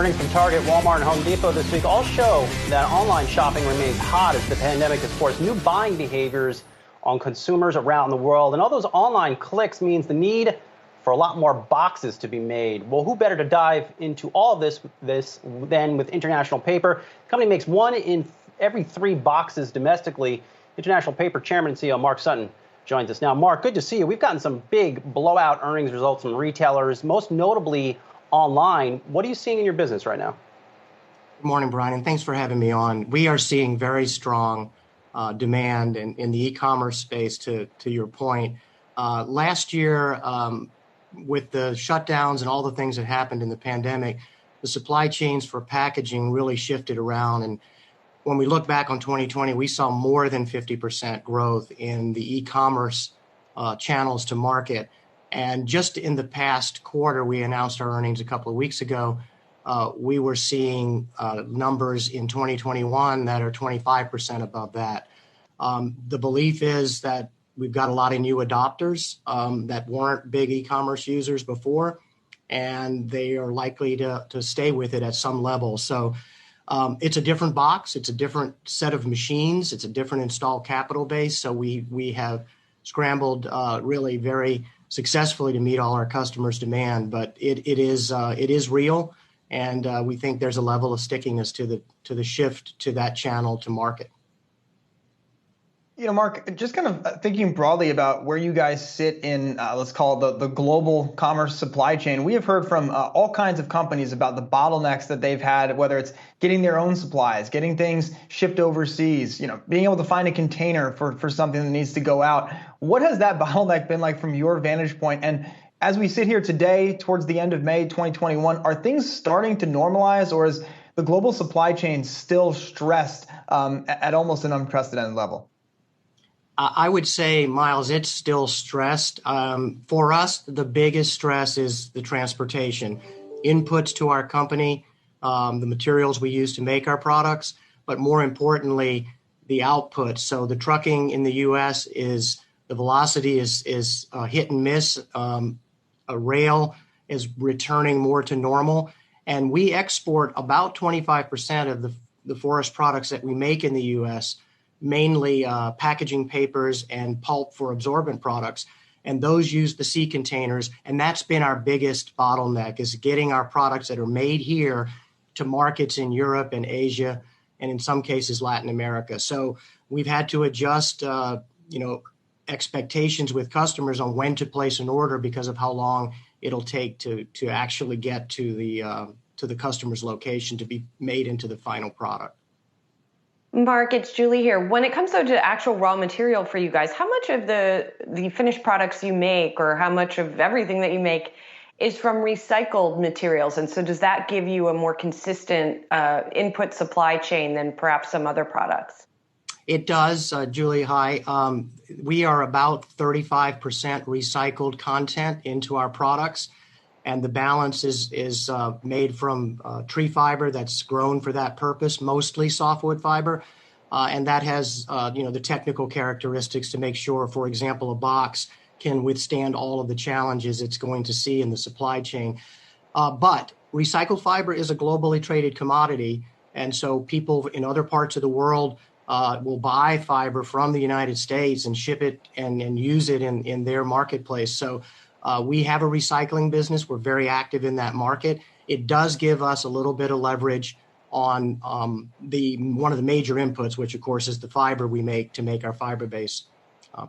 Earnings from Target, Walmart, and Home Depot this week all show that online shopping remains hot as the pandemic has forced new buying behaviors on consumers around the world. And all those online clicks means the need for a lot more boxes to be made. Well, who better to dive into all of this than with International Paper? The company makes 1 in every 3 boxes domestically. International Paper Chairman and CEO Mark Sutton joins us now. Mark, good to see you. We've gotten some big blowout earnings results from retailers, most notably online. What are you seeing in your business right now? Good morning, Brian, and thanks for having me on. We are seeing very strong demand in the e-commerce space, to your point. Last year, with the shutdowns and all the things that happened in the pandemic, the supply chains for packaging really shifted around. And when we look back on 2020, we saw more than 50% growth in the e-commerce channels to market. And just in the past quarter, we announced our earnings a couple of weeks ago. We were seeing numbers in 2021 that are 25% above that. The belief is that we've got a lot of new adopters that weren't big e-commerce users before, and they are likely to stay with it at some level. So it's a different box. It's a different set of machines. It's a different installed capital base. So we have scrambled really very successfully to meet all our customers' demand, but it is real, and we think there's a level of stickiness to the shift to that channel to market. You know, Mark, just kind of thinking broadly about where you guys sit in, let's call it the global commerce supply chain. We have heard from all kinds of companies about the bottlenecks that they've had, whether it's getting their own supplies, getting things shipped overseas, being able to find a container for something that needs to go out. What has that bottleneck been like from your vantage point? And as we sit here today, towards the end of May 2021, are things starting to normalize, or is the global supply chain still stressed at almost an unprecedented level? I would say, Myles, it's still stressed. For us, the biggest stress is the transportation. Inputs to our company, the materials we use to make our products, but more importantly, the output. So the trucking in the U.S. the velocity is hit and miss. A rail is returning more to normal. And we export about 25% of the forest products that we make in the U.S., mainly packaging papers and pulp for absorbent products. And those use the sea containers. And that's been our biggest bottleneck, is getting our products that are made here to markets in Europe and Asia, and in some cases, Latin America. So we've had to adjust, expectations with customers on when to place an order because of how long it'll take to actually get to the customer's location to be made into the final product. Mark, it's Julie here. When it comes to actual raw material for you guys, how much of the finished products you make, or how much of everything that you make, is from recycled materials? And so does that give you a more consistent input supply chain than perhaps some other products? It does, Julie. Hi. We are about 35% recycled content into our products, and the balance is made from tree fiber that's grown for that purpose, mostly softwood fiber, and that has the technical characteristics to make sure, for example, a box can withstand all of the challenges it's going to see in the supply chain. But recycled fiber is a globally traded commodity, and so people in other parts of the world will buy fiber from the United States and ship it and use it in their marketplace. So we have a recycling business. We're very active in that market. It does give us a little bit of leverage on one of the major inputs, which of course is the fiber we make to make our fiber-based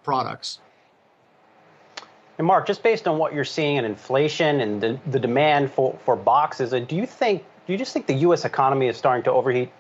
products. And Mark, just based on what you're seeing in inflation and the demand for boxes, do you just think the U.S. economy is starting to overheat?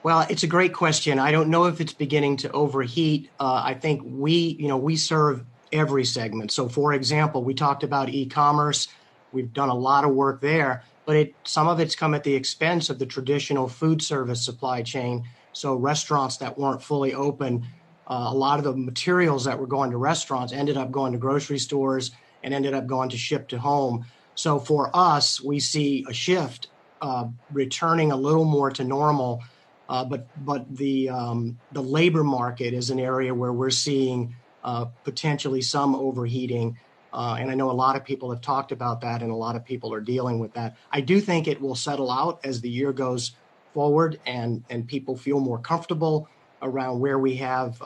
Well, it's a great question. I don't know if it's beginning to overheat. I think we serve every segment. So, for example, we talked about e-commerce. We've done a lot of work there, but some of it's come at the expense of the traditional food service supply chain. So restaurants that weren't fully open, a lot of the materials that were going to restaurants ended up going to grocery stores and ended up going to ship to home. So for us, we see a shift returning a little more to normal. But the labor market is an area where we're seeing potentially some overheating. And I know a lot of people have talked about that, and a lot of people are dealing with that. I do think it will settle out as the year goes forward, and people feel more comfortable around where we have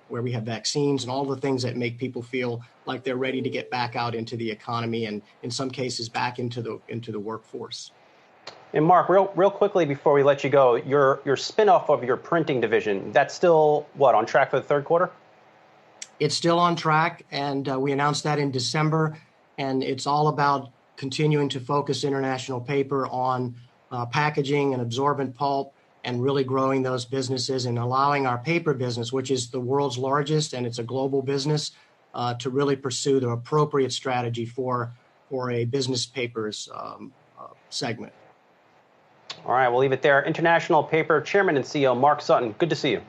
vaccines and all the things that make people feel like they're ready to get back out into the economy and in some cases back into the workforce. And Mark, real quickly before we let you go, your spinoff of your printing division, that's still on track for the third quarter? It's still on track, and we announced that in December, and it's all about continuing to focus International Paper on packaging and absorbent pulp and really growing those businesses and allowing our paper business, which is the world's largest and it's a global business, to really pursue the appropriate strategy for a business papers segment. All right, we'll leave it there. International Paper Chairman and CEO Mark Sutton, good to see you.